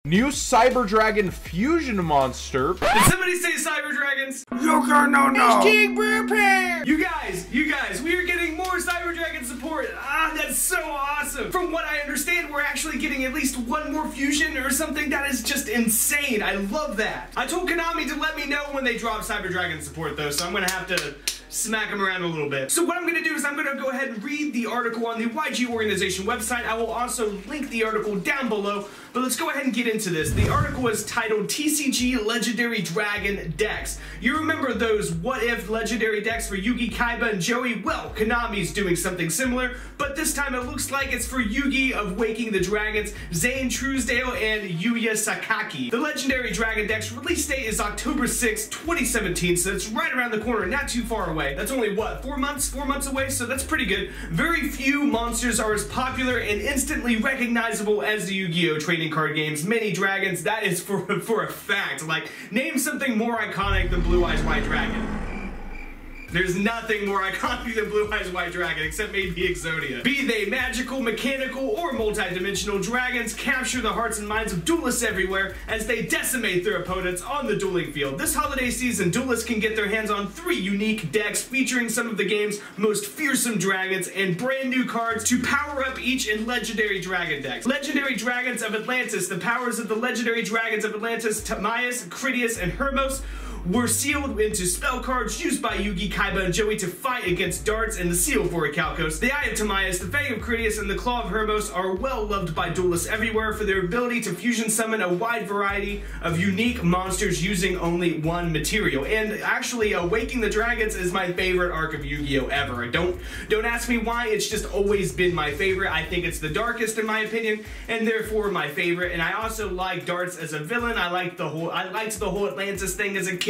New Cyber Dragon Fusion Monster. Did somebody say Cyber Dragons? YugiNoNo. King Prepare! You guys, we are getting more Cyber Dragon support. Ah, that's so awesome. From what I understand, we're actually getting at least one more fusion or something. That is just insane. I love that. I told Konami to let me know when they drop Cyber Dragon support though, so I'm gonna have to smack them around a little bit. So what I'm gonna do is I'm gonna go ahead and read the article on the YG organization website. I will also link the article down below, but let's go ahead and get into this. The article is titled TCG Legendary Dragon Decks. You remember those what if legendary decks for Yugi, Kaiba, and Joey? Well, Konami's doing something similar, but this time it looks like it's for Yugi of Waking the Dragons, Zane Truesdale, and Yuya Sakaki. The legendary dragon decks release date is October 6, 2017, so it's right around the corner, not too far away. That's only what, 4 months? 4 months away, so that's pretty good. Very few monsters are as popular and instantly recognizable as the Yu-Gi-Oh! Trading card games. Many dragons, that is for a fact. Like, name something more iconic than Blue Eyes White Dragon. There's nothing more iconic than Blue Eyes White Dragon, except maybe Exodia. Be they magical, mechanical, or multi-dimensional, dragons capture the hearts and minds of duelists everywhere as they decimate their opponents on the dueling field. This holiday season, duelists can get their hands on 3 unique decks featuring some of the game's most fearsome dragons and brand new cards to power up each in legendary dragon decks. Legendary Dragons of Atlantis. The powers of the legendary dragons of Atlantis, Timaeus, Critias, and Hermos, were sealed into spell cards used by Yugi, Kaiba, and Joey to fight against darts and the seal of Orichalcos. The Eye of Timaeus, the Fang of Critias, and the Claw of Hermos are well loved by duelists everywhere for their ability to fusion summon a wide variety of unique monsters using only one material. And actually, Waking the Dragons is my favorite arc of Yu-Gi-Oh! Ever. Don't ask me why, it's just always been my favorite. I think it's the darkest in my opinion, and therefore my favorite. And I also like darts as a villain. I liked the whole Atlantis thing as a kid.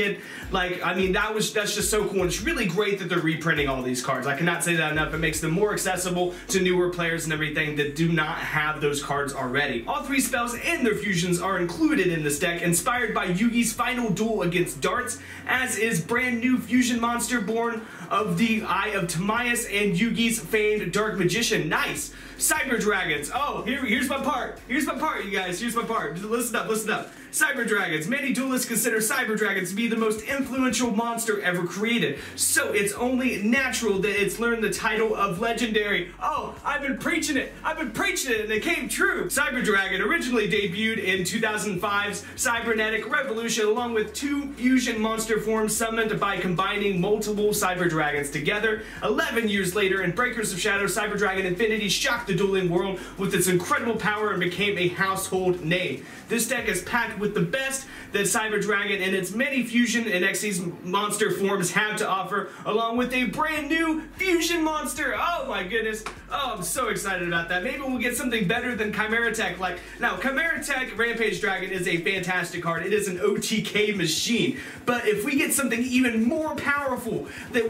Like, I mean, that's just so cool, and it's really great that they're reprinting all these cards. I cannot say that enough. It makes them more accessible to newer players and everything that do not have those cards already. All 3 spells and their fusions are included in this deck, inspired by Yugi's final duel against darts, as is brand new fusion monster born of the Eye of Timaeus and Yugi's famed Dark Magician. Nice! Cyber Dragons. Oh, here's my part. Here's my part, you guys. Here's my part. Listen up, listen up. Cyber Dragons. Many duelists consider Cyber Dragons to be the most influential monster ever created, so it's only natural that it's learned the title of Legendary. Oh, I've been preaching it, and it came true. Cyber Dragon originally debuted in 2005's Cybernetic Revolution, along with 2 fusion monster forms summoned by combining multiple Cyber Dragons together. 11 years later, in Breakers of Shadow, Cyber Dragon Infinity shocked the dueling world with its incredible power and became a household name. This deck is packed with the best that Cyber Dragon and its many fusion and Xyz monster forms have to offer, along with a brand new fusion monster. Oh my goodness. Oh, I'm so excited about that. Maybe we'll get something better than Chimera Tech. Now, Chimera Tech Rampage Dragon is a fantastic card. It is an OTK machine. But if we get something even more powerful that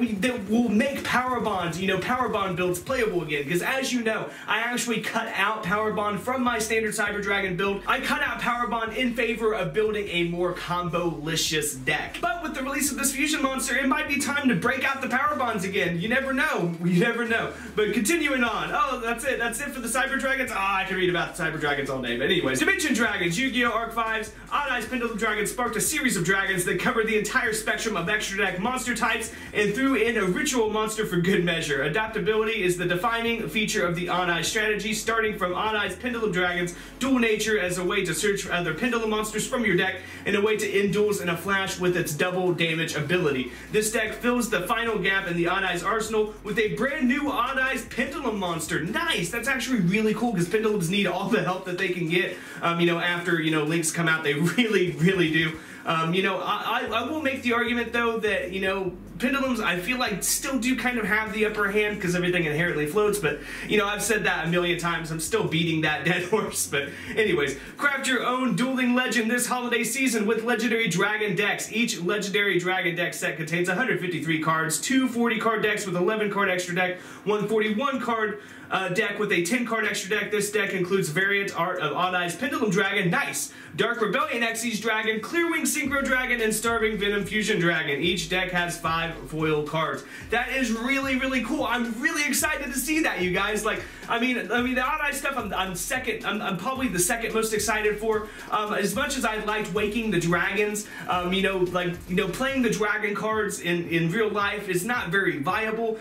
will make Power Bond, Power Bond builds playable again. Because as you know, I actually cut out Power Bond from my standard Cyber Dragon build. I cut out Power Bond in favor of building a more combo-licious deck. But with the release of this fusion monster, it might be time to break out the Power Bonds again. You never know. You never know. But continuing on. Oh, that's it. That's it for the Cyber Dragons. Oh, I can read about the Cyber Dragons all day. But anyways, Dimension Dragons, Yu-Gi-Oh! Arc 5's Odd Eyes Pendulum Dragon sparked a series of dragons that covered the entire spectrum of extra deck monster types and threw in a ritual monster for good measure. Adaptability is the defining feature of the Odd Eyes strategy, starting from Odd Eyes Pendulum Dragons, dual nature as a way to search for other pendulum monsters from your deck, and a way to end duels in a flash with its double damage ability. This deck fills the final gap in the Odd Eyes arsenal with a brand new Odd Eyes Pendulum monster. Nice! That's actually really cool because pendulums need all the help that they can get, after, links come out. They really, really do. I will make the argument though that, pendulums, I feel like still do kind of have the upper hand because everything inherently floats, but, I've said that a million times. I'm still beating that dead horse, but anyways, craft your own dueling legend this holiday season with Legendary Dragon decks. Each Legendary Dragon deck set contains 153 cards, 2 40-card decks with 11-card extra deck, 1 41-card deck with a 10-card extra deck. This deck includes variant art of Odd Eyes Pendulum Dragon, nice, Dark Rebellion Xyz Dragon, Clearwing Synchro Dragon, and Starving Venom Fusion Dragon. Each deck has 5 foil cards. That is really, really cool. I'm really excited to see that, you guys. Like, I mean, the Odd Eye stuff, I'm probably the second most excited for. As much as I liked Waking the Dragons, you know, playing the dragon cards in real life is not very viable.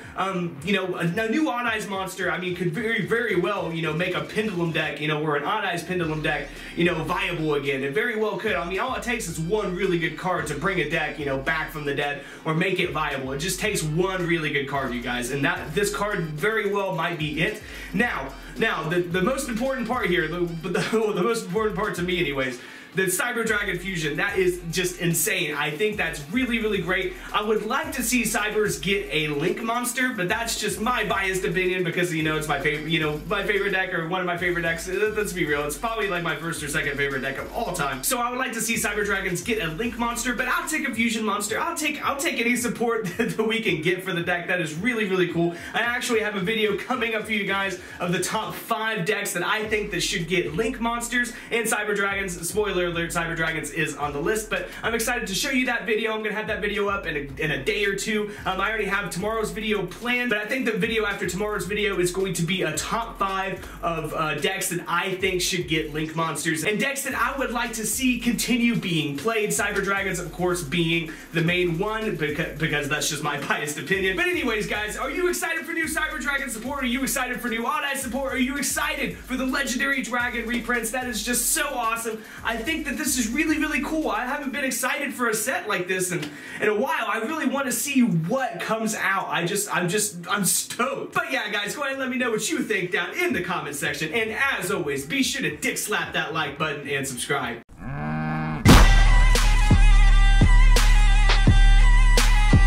You know, a new Odd Eyes monster, I mean, could very well, you know, make a Pendulum deck, you know, or an Odd Eyes Pendulum deck, you know, viable again. It very well could. I mean, all it takes is one really good card to bring a deck, you know, back from the dead or make it viable. It just takes one really good card, you guys, and this card very well might be it. Now, the most important part here, the most important part to me anyways, the Cyber Dragon Fusion, that is just insane. I think that's really great. I would like to see Cybers get a Link monster, but that's just my biased opinion because, you know, it's my favorite, you know, my favorite deck or one of my favorite decks. Let's be real, it's probably like my first or second favorite deck of all time. So I would like to see Cyber Dragons get a Link monster, but I'll take a Fusion monster. I'll take any support that we can get for the deck. That is really cool. I actually have a video coming up for you guys of the top 5 decks that I think that should get Link monsters and Cyber Dragons. Spoiler alert, Cyber Dragons is on the list, but I'm excited to show you that video. I'm gonna have that video up in a day or two. I already have tomorrow's video planned, but I think the video after tomorrow's video is going to be a top 5 of decks that I think should get Link monsters and decks that I would like to see continue being played. Cyber Dragons, of course, being the main one because that's just my biased opinion. But anyways, guys, are you excited for new Cyber Dragon support? Are you excited for new Odd Eye support? Are you excited for the Legendary Dragon reprints? That is just so awesome. I think that this is really cool. I haven't been excited for a set like this in a while. I really want to see what comes out. I'm stoked. But yeah, guys, go ahead and let me know what you think down in the comment section. And as always, be sure to dick slap that like button and subscribe.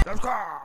Subscribe.